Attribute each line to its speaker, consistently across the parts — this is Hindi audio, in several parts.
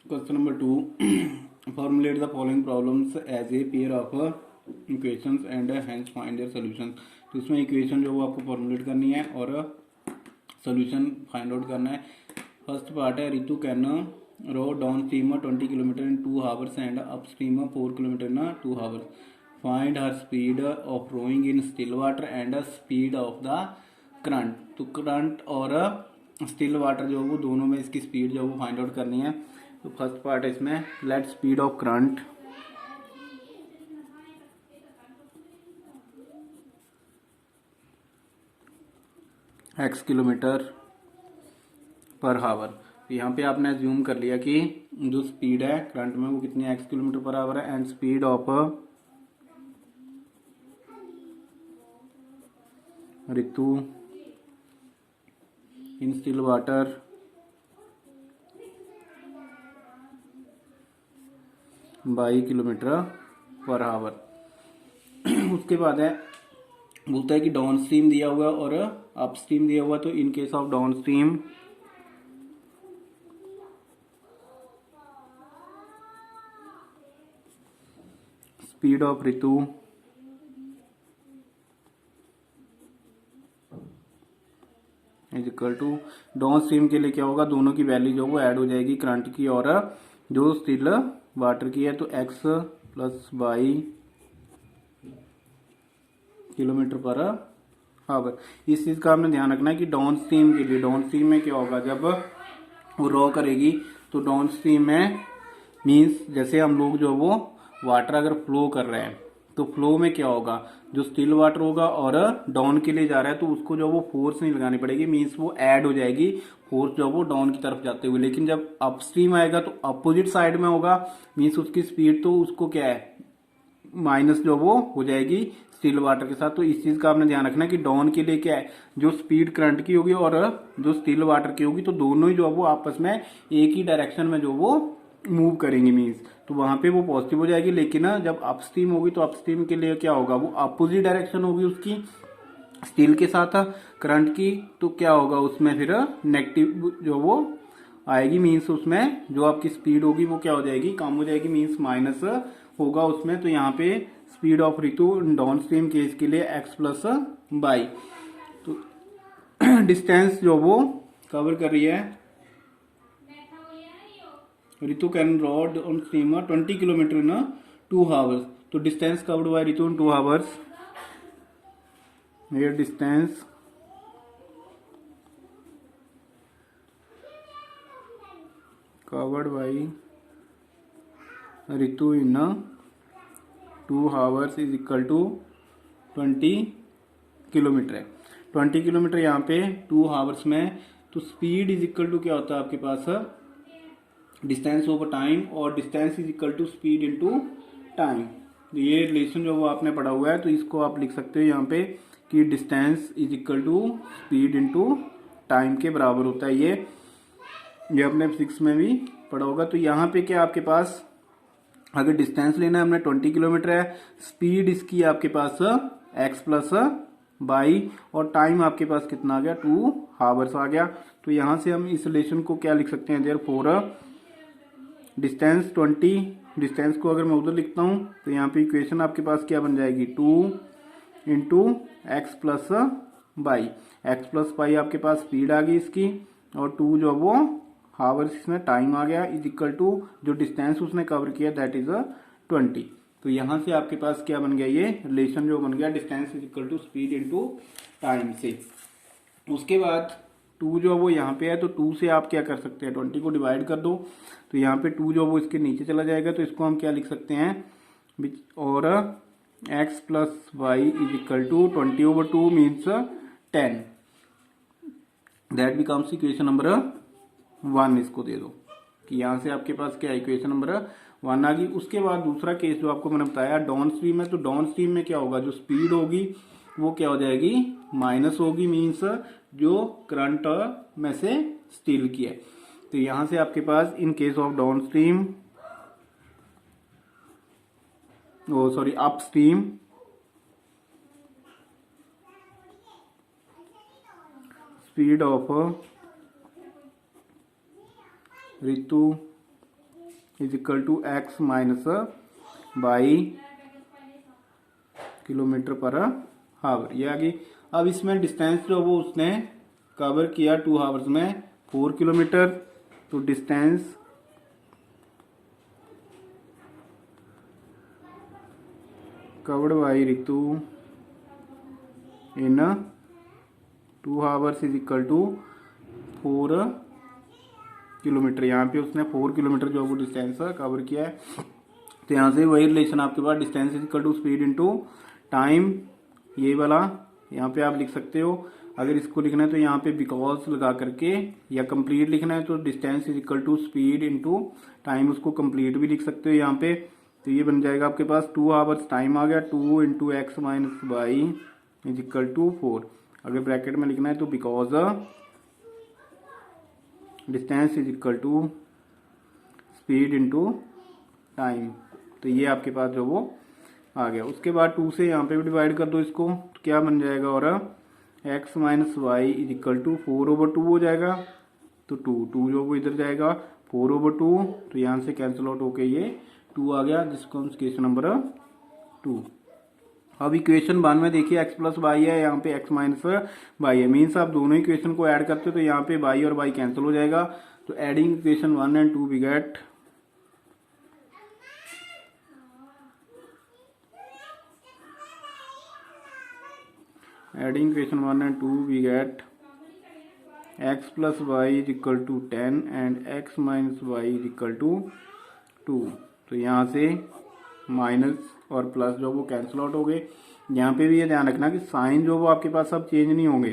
Speaker 1: Question number 2, formulate the following problems as a pair of equations and hence find their solution. तो इसमें इक्वेशन जो वो आपको फॉर्मुलेट करनी है और सॉल्यूशन फाइंड आउट करना है। फर्स्ट पार्ट है, Ritu can row downstream 20 kilometre in 2 hours and upstream 4 kilometre in 2 hours. Find her speed of rowing in still water and speed of the current. तो करंट और स्टिल वाटर जो वो दोनों में इसकी स्पीड जो वो फाइंड आउट करनी है। तो फर्स्ट पार्ट है इसमें, let speed of current x kilometre per हावर। यहाँ पे आपने अज्यूम कर लिया कि जो स्पीड है करंट में वो कितनी x किलोमीटर पर हावर है, and speed of Ritu in still water 22 kilometre per हावर। उसके बाद है, बोलता है कि डाउन स्ट्रीम दिया हुआ और अप स्ट्रीम दिया हुआ। तो in case of down stream speed of Ritu is equal to, downstream के लिए क्या होगा, दोनों की वैल्यू जो वो ऐड हो जाएगी, करंट की और जो स्टिल वाटर की है। तो x प्लस 22 किलोमीटर पर हावर। इस चीज का आपने ध्यान रखना है कि डाउन स्ट्रीम के लिए, डाउन स्ट्रीम में क्या होगा, जब वो रो करेगी तो डाउन स्ट्रीम में मीन्स जैसे हम लोग जो वो वाटर अगर फ्लो कर रहे हैं तो फ्लो में क्या होगा, जो स्टिल वाटर होगा और डाउन के लिए जा रहा है तो उसको जो वो फोर्स नहीं लगानी पड़ेगी, मीन्स वो ऐड हो जाएगी फोर्स जो वो डाउन की तरफ जाते हुए। लेकिन जब अपस्ट्रीम आएगा तो अपोजिट साइड में होगा, मीन्स उसकी स्पीड तो उसको क्या है, माइनस जो वो हो जाएगी स्टिल वाटर के साथ। तो इस चीज का आपने ध्यान रखना है कि डाउन के लिए क्या है, जो स्पीड करंट की होगी और जो स्टिल वाटर की होगी तो दोनों ही जो वो आपस में एक ही डायरेक्शन में जो वो मूव करेंगे, मीन्स तो वहां पे वो पॉजिटिव हो जाएगी। लेकिन जब अपस्ट्रीम होगी तो अपस्ट्रीम के लिए क्या होगा, वो अपोजिट डायरेक्शन होगी उसकी स्टील के साथ करंट की। तो क्या होगा उसमें फिर नेगेटिव जो वो आएगी, मीन्स उसमें जो आपकी स्पीड होगी वो क्या हो जाएगी, कम हो जाएगी, मीन्स माइनस होगा उसमें। तो यहाँ पे speed of Ritu down stream case के लिए x प्लस 22। तो डिस्टेंस जो वो कवर कर रही है, Ritu can row down stream 20 kilometre in 2 hours. तो distance covered by Ritu in 2 hours, here distance covered by Ritu in 2 hours is equal to 20 kilometre है। 20 किलोमीटर यहाँ पे 2 आवर्स में। तो स्पीड इज इक्वल टू क्या होता है आपके पास, डिस्टेंस ओवर टाइम, और distance is equal to speed into time. ये रिलेशन जो वो आपने पढ़ा हुआ है तो इसको आप लिख सकते हो यहाँ पे कि distance is equal to speed into time के बराबर होता है। ये आपने 6 में भी पढ़ा होगा। तो यहाँ पे क्या आपके पास, अगर डिस्टेंस लेना है हमने 20 किलोमीटर है, स्पीड इसकी आपके पास x प्लस 22 और टाइम आपके पास कितना आ गया, 2 आवर्स आ गया। तो यहाँ से हम इस रिलेशन को क्या लिख सकते हैं, देयर फोर डिस्टेंस 20, डिस्टेंस को अगर मैं उधर लिखता हूँ तो यहाँ पे इक्वेशन आपके पास क्या बन जाएगी, 2 into x plus 22। X plus 22 आपके पास स्पीड आ गई इसकी, और 2 जो वो हावर्स इसमें टाइम आ गया, इज इक्वल टू जो डिस्टेंस उसने कवर किया दैट इज 20। तो यहाँ से आपके पास क्या बन गया, ये रिलेशन जो बन गया, distance is equal to speed into time से। उसके बाद 2 जो वो यहाँ पे है तो 2 से आप क्या कर सकते हैं, 20 को डिवाइड कर दो तो यहाँ पे 2 जो वो इसके नीचे चला जाएगा। तो इसको हम क्या लिख सकते हैं, और x plus y is equal to 20 over 2 means 10, that becomes equation number 1। इसको दे दो कि यहाँ से आपके पास क्या इक्वेशन नंबर 1 आ गई। उसके बाद दूसरा केस जो आपको मैंने बताया डाउन स्ट्रीम है, तो डाउन स्ट्रीम में क्या होगा, जो स्पीड होगी वो क्या हो जाएगी, माइनस होगी, मीन्स जो करंट में से स्टील की है। तो यहां से आपके पास in case of down stream, up stream speed of Ritu is equal to X minus Y kilometre per hour, ये आ गई। अब इसमें डिस्टेंस जो वो उसने कवर किया 2 आवर्स में 4 किलोमीटर, तो distance covered by Ritu in 2 hours is equal to 4 kilometre. यहाँ पे उसने 4 किलोमीटर जो वो डिस्टेंस कवर किया है। तो यहाँ से वही रिलेशन आपके पास, distance is equal to speed into time, ये वाला यहाँ पे आप लिख सकते हो। अगर इसको लिखना है तो यहाँ पे बिकॉज लगा करके, या कंप्लीट लिखना है तो distance is equal to speed into time, उसको कंप्लीट भी लिख सकते हो यहाँ पे। तो ये बन जाएगा आपके पास 2 आवर्स टाइम आ गया, 2 into x minus y is equal to 4। अगर ब्रैकेट में लिखना है तो because distance is equal to speed into time, तो ये आपके पास जो वो आ गया। उसके बाद 2 से यहाँ पे भी डिवाइड कर दो इसको, तो क्या बन जाएगा, और x minus y is equal to 4/2 हो जाएगा। तो 2 जो वो इधर जाएगा 4/2, तो यहाँ से कैंसिल आउट होके ये 2 आ गया, जिसको हम इक्वेशन नंबर 2। अब इक्वेशन 1 में देखिए x प्लस वाई है, यहाँ पे x माइनस वाई है, मीन्स आप दोनों इक्वेशन को ऐड करते हो तो यहाँ पे y और y कैंसिल हो जाएगा। तो adding equation 1 and 2 we get adding equation 1 and 2 we get x plus y is equal to 10 and x minus y is equal to 2। तो यहाँ से माइनस और प्लस जो वो कैंसिल आउट हो गए। यहाँ पे भी ये ध्यान रखना कि साइन जो वो आपके पास सब चेंज नहीं होंगे।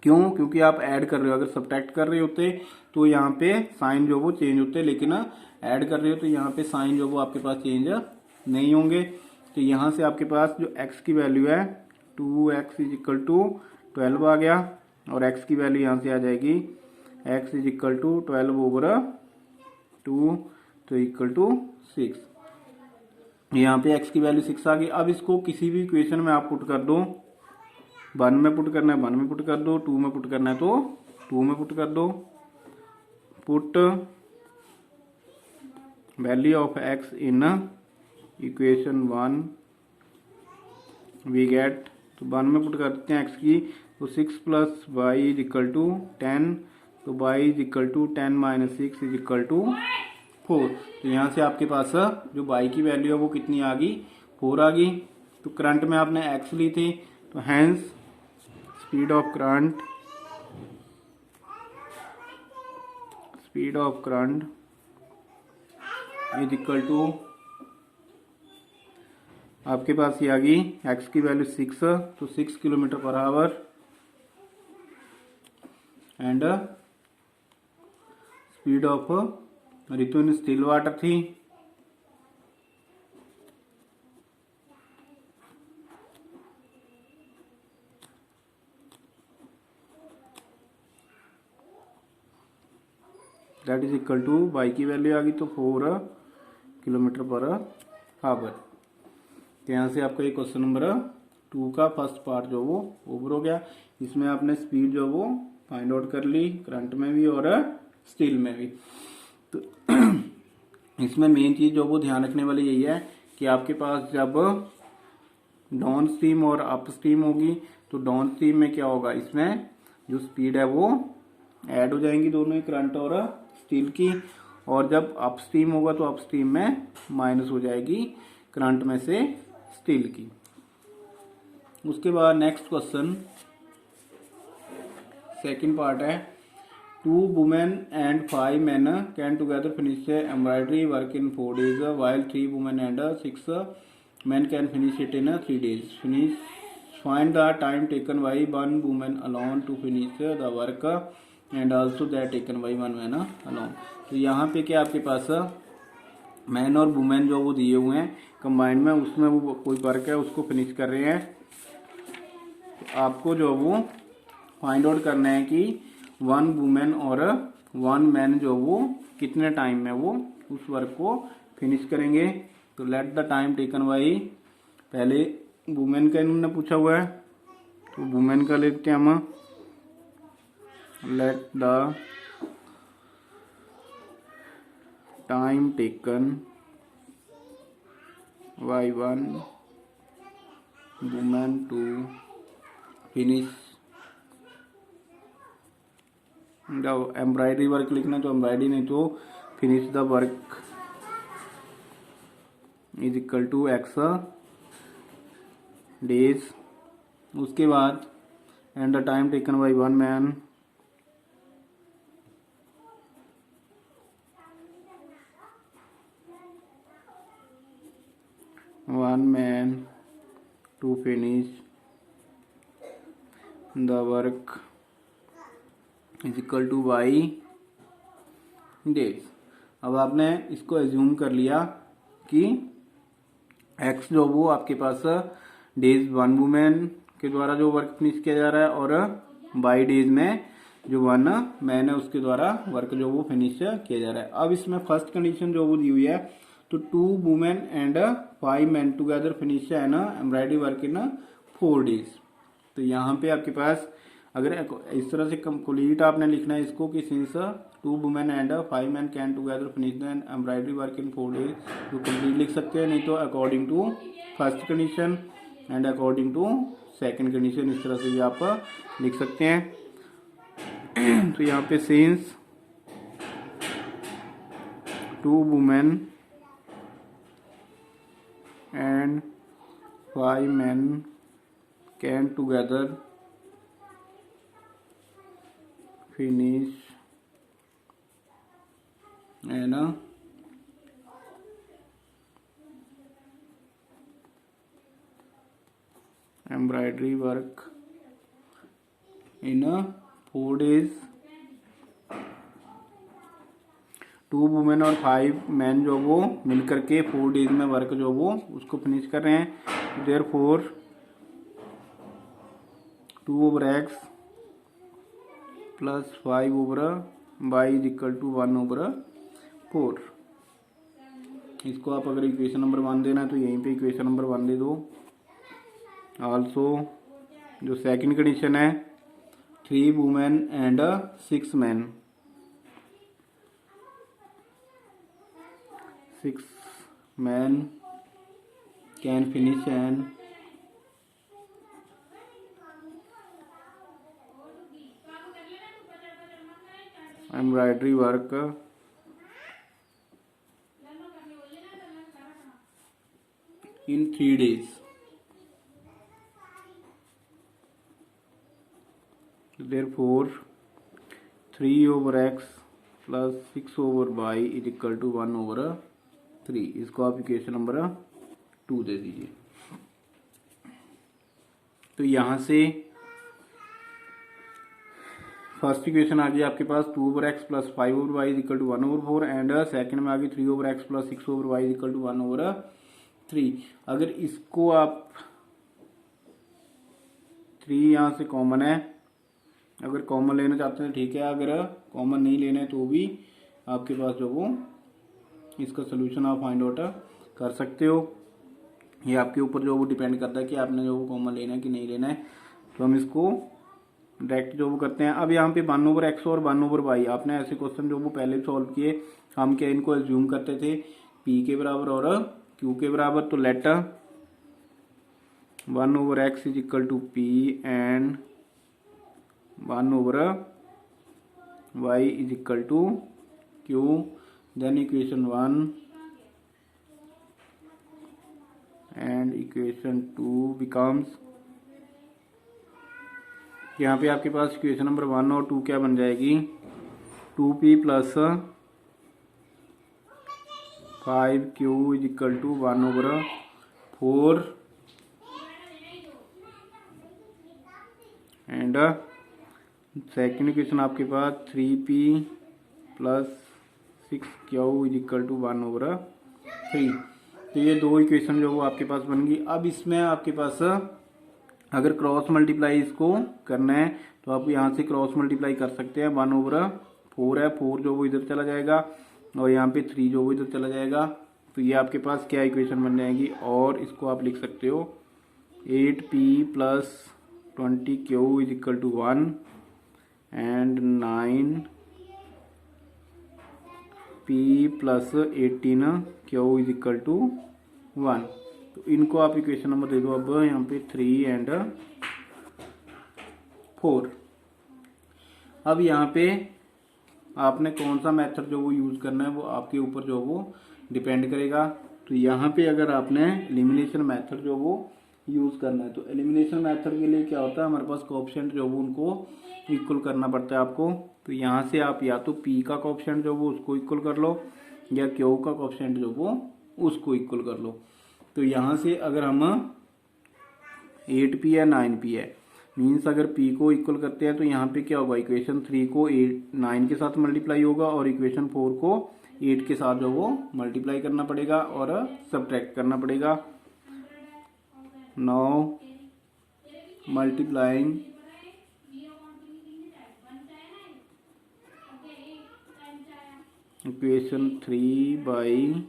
Speaker 1: क्यों? क्योंकि आप ऐड कर रहे हो, अगर सब्ट्रैक्ट कर रहे होते तो यहाँ पे साइन जो वो चेंज होते, लेकिन ऐड कर रहे हो तो यहाँ पे साइन जो वो आपके पास चेंज नहीं होंगे। तो यहाँ से आपके पास जो x की वैल्यू है 2x इज इक्वल टू 12 आ गया, और x की वैल्यू यहाँ से आ जाएगी x इज इक्वल टू 12/2, तो इक्वल टू 6। यहाँ पे x की वैल्यू 6 आ गई। अब इसको किसी भी इक्वेशन में आप पुट कर दो, 1 में पुट करना है 1 में पुट कर दो, 2 में पुट करना है तो 2 में पुट कर दो। Put value of x in equation 1 we get, तो 1 में पुट करते हैं x की, तो 6 plus y is equal to 10, तो y is equal to 10 minus 6 is equal to 4। तो यहाँ से आपके पास जो y की वैल्यू है वो कितनी आ गई, 4 आ गई। तो करंट में आपने x ली थी, तो hence speed of current is equal to, आपके पास ये आ गई x की वैल्यू 6, तो 6 kilometre per hour, and speed of Ritu in still water थी, that is equal to y की वैल्यू आ गई तो 4 किलोमीटर पर आवर। तो यहाँ से आपका ये क्वेश्चन नंबर 2 का फर्स्ट पार्ट जो वो ओवर हो गया। इसमें आपने स्पीड जो वो फाइंड आउट कर ली, करंट में भी और स्टील में भी। तो इसमें मेन चीज जो वो ध्यान रखने वाली यही है कि आपके पास जब डाउन स्ट्रीम और अप स्ट्रीम होगी, तो डाउन स्ट्रीम में क्या होगा, इसमें जो स्पीड है वो ऐड हो जाएंगी दोनों ही, करंट और स्टील की, और जब अप स्ट्रीम होगा तो अप स्ट्रीम में माइनस हो जाएगी करंट में से स्टील की। उसके बाद नेक्स्ट क्वेश्चन सेकंड पार्ट है, 2 women and 5 men can together finish embroidery work in 4 days while 3 women and 6 men can finish it in 3 days. Find the time taken by 1 woman alone to finish the work and also that taken by 1 man alone. तो यहाँ पे क्या आपके पास मैन और वुमेन जो वो दिए हुए हैं कंबाइंड में, उसमें वो कोई वर्क है उसको फिनिश कर रहे हैं। तो आपको जो वो फाइंड आउट करना है कि 1 वुमेन और 1 मैन जो वो कितने टाइम में वो उस वर्क को फिनिश करेंगे। तो late the time taken by, पहले वुमेन का इन्होंने पूछा हुआ है तो वुमेन का लेते हैं हम, let the time taken by one women to finish the embroidery work लिखना तो एम्ब्रॉयडरी, नहीं तो finish the work is equal to x days. उसके बाद and the time taken by one man to finish the work is equal to y days. अब आपने इसको एज्यूम कर लिया कि एक्स जो वो आपके पास डेज वन वुमेन के द्वारा जो वर्क फिनिश किया जा रहा है और बाई डेज में जो वन मैन है उसके द्वारा वर्क जो वो फिनिश किया जा रहा है। अब इसमें फर्स्ट कंडीशन जो वो दी हुई है तो 2 women and 5 man together finish an embroidery work in 4 days. तो यहाँ पे आपके पास अगर इस तरह से कंप्लीट आपने लिखना है इसको कि since 2 women and 5 man can together finish the embroidery work in 4 days, तो कंप्लीट लिख सकते हैं, नहीं तो according to first condition and according to second condition, इस तरह से भी आप लिख सकते हैं। तो यहाँ पे since 2 women and 5 men can together finish an embroidery work in 4 days। 2 women और 5 मैन जो वो मिलकर के 4 डेज में वर्क जो वो उसको फिनिश कर रहे हैं। Therefore 2 over x plus 5 over y is equal to 1 over 4। इसको आप अगर इक्वेशन नंबर 1 देना है तो यहीं पे इक्वेशन नंबर 1 दे दो। आल्सो जो सेकंड कंडीशन है 3 women and 6 man 6 men can finish an embroidery work in 3 days। Therefore 3 over x plus 6 over y is equal to 1 over 3। इसको आप इक्वेशन नंबर 2 दे दीजिए। तो यहां से फर्स्ट इक्वेशन आ गई आपके पास 2 over x plus 5 over y is equal to 1 over 4 and second में आ गई 3 over x plus 6 over y is equal to 1 over 3। अगर इसको आप 3 यहां से कॉमन है, अगर कॉमन लेना चाहते हैं ठीक है, अगर कॉमन नहीं लेना है तो भी आपके पास जो वो इसका सोल्यूशन आप फाइंड आउट कर सकते हो। ये आपके ऊपर जो वो डिपेंड करता है कि आपने जो वो कॉमन लेना है कि नहीं लेना है। तो हम इसको डायरेक्ट जो वो करते हैं। अब यहाँ पे 1 ओवर एक्स और 1 ओवर वाई, आपने ऐसे क्वेश्चन जो वो पहले सॉल्व किए, हम क्या इनको एज्यूम करते थे पी के बराबर और क्यू के बराबर। तो let 1 over x is equal to p and 1 over y is equal to q. Then equation 1 and equation 2 becomes, यहाँ पे आपके पास इक्वेशन नंबर 1 और 2 क्या बन जाएगी 2p plus 5q is equal to 1 over 4 and second equation आपके पास 3p plus 6q is equal to 1 over 3। तो ये दो इक्वेशन जो वो आपके पास बन गई। अब इसमें आपके पास अगर क्रॉस मल्टीप्लाई इसको करना है तो आप यहाँ से क्रॉस मल्टीप्लाई कर सकते हैं। 1 ओवर 4 है, 4 जो वो इधर चला जाएगा और यहाँ पे 3 जो वो इधर चला जाएगा। तो ये आपके पास क्या इक्वेशन बन जाएगी, और इसको आप लिख सकते हो 8p plus 20q is equal to 1 and 9 P plus 18Q is equal to 1। तो इनको आप इक्वेशन नंबर दे दो अब यहाँ पे 3 एंड 4। अब यहाँ पे आपने कौन सा मेथड जो वो यूज़ करना है वो आपके ऊपर जो वो डिपेंड करेगा। तो यहाँ पे अगर आपने एलिमिनेशन मेथड जो वो यूज़ करना है, तो एलिमिनेशन मेथड के लिए क्या होता है, हमारे पास कोएफिशिएंट जो वो उनको इक्वल करना पड़ता है आपको। तो यहाँ से आप या तो P का कोएफिशिएंट जो वो उसको इक्वल कर लो या Q का कोएफिशिएंट जो वो उसको इक्वल कर लो। तो यहाँ से अगर हम 8P या 9P है, मीन्स अगर P को इक्वल करते हैं तो यहाँ पे क्या होगा, इक्वेशन 3 को 9 के साथ मल्टीप्लाई होगा और इक्वेशन 4 को 8 के साथ जो वो मल्टीप्लाई करना पड़ेगा और सब्ट्रैक्ट करना पड़ेगा। 9 multiplying equation 3 by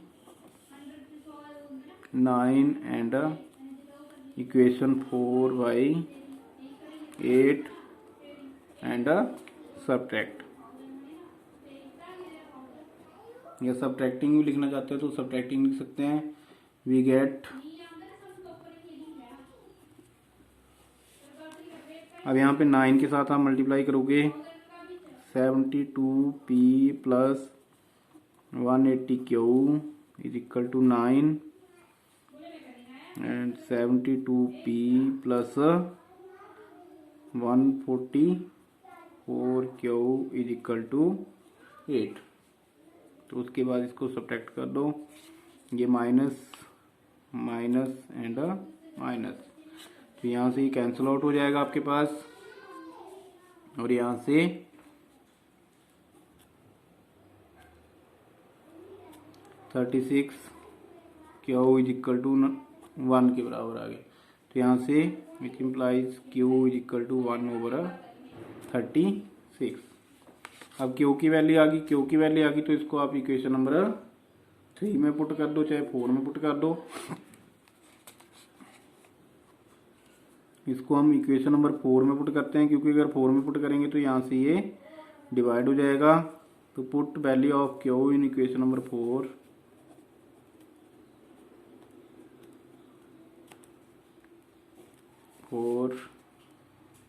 Speaker 1: 9 and equation 4 by 8 and subtract, या सब्ट्रैक्टिंग भी लिखना चाहते हो तो सब्ट्रैक्टिंग लिख सकते हैं। वी गेट, अब यहाँ पे 9 के साथ आप मल्टीप्लाई करोगे 72P plus 180Q is equal to 9 and 72P plus 144Q is equal to 8। तो उसके बाद इसको सब्ट्रैक्ट कर दो, ये माइनस माइनस एंड माइनस, तो यहाँ से ये कैंसिल आउट हो जाएगा आपके पास। और यहाँ से 36Q इज इक्वल टू 1 के बराबर आ गए। तो यहाँ से which implies Q is equal to 1/36। अब Q की वैल्यू आ गई, Q की वैल्यू आ गई तो इसको आप इक्वेशन नंबर 3 में पुट कर दो चाहे 4 में पुट कर दो। इसको हम इक्वेशन नंबर 4 में पुट करते हैं क्योंकि अगर 4 में पुट करेंगे तो यहाँ से ये डिवाइड हो जाएगा। तो put value of Q in equation number 4,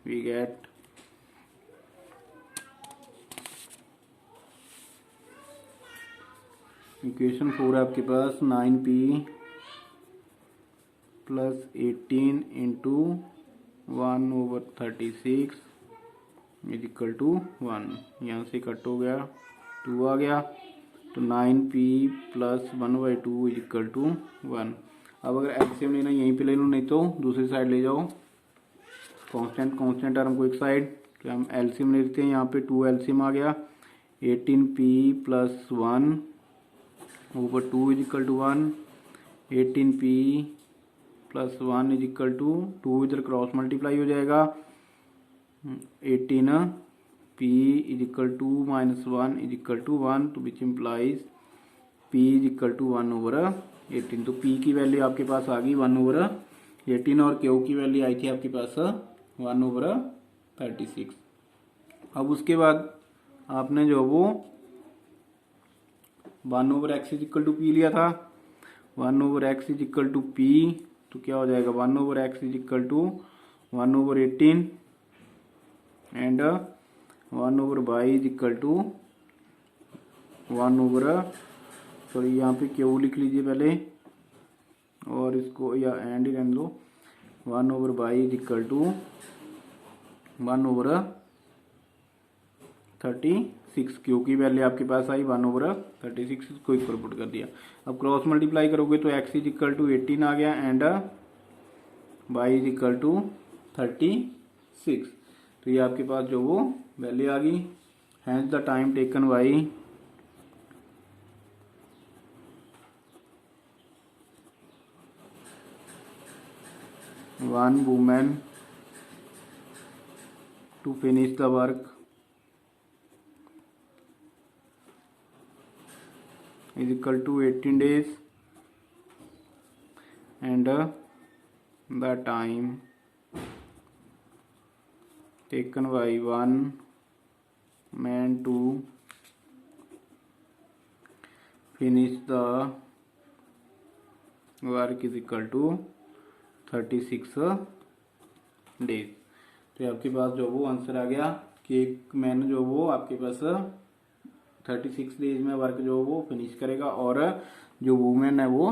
Speaker 1: we get equation 4 है आपके पास 9P plus 18 into 1/36 is equal to 1। यहाँ से कट हो गया, 2 आ गया, तो 9P plus 1/2 is equal to 1। अब अगर एलसीएम लेना यहीं पे ले लो, नहीं तो दूसरी साइड ले जाओ, कांस्टेंट टर्म को एक साइड। तो हम एलसीएम लेते हैं, यहाँ पे 2 एलसीएम आ गया, 18P plus 1/2 is equal to 1, 18P plus 1 is equal to 2, इधर क्रॉस मल्टीप्लाई हो जाएगा, 18P is equal to minus 1 is equal to 1, तो which implies P is equal to 1/18। तो P की वैल्यू आपके पास आ गई 1/18 और Q की वैल्यू आई थी आपके पास 1/36। अब उसके बाद आपने जो वो 1/x is equal to P लिया था, 1/x is equal to P, तो क्या हो जाएगा 1/x is equal to 1/18 and 1/y is equal to 1/, यहाँ पे Q लिख लीजिए पहले और इसको या एंड ही रहने लो, 1/y is equal to 1/36। Q की वैल्यू आपके पास आई 1/36, इसको इक्वल पुट कर दिया। अब क्रॉस मल्टीप्लाई करोगे तो x इज इक्वल टू 18 आ गया and y is equal to 36। तो ये आपके पास जो वो वैल्यू आ गई। Hence the time taken by one woman to finish the work is equal to 18 days and the time taken by one man to finish the work is equal to 36 days. तो आपके पास जो वो आंसर आ गया कि एक मैन जो वो आपके पास 36 डेज में वर्क जो वो फिनिश करेगा और जो वुमेन है वो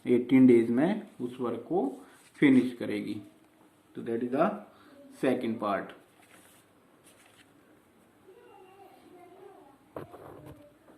Speaker 1: 18 डेज में उस वर्क को फिनिश करेगी। तो that is the second part.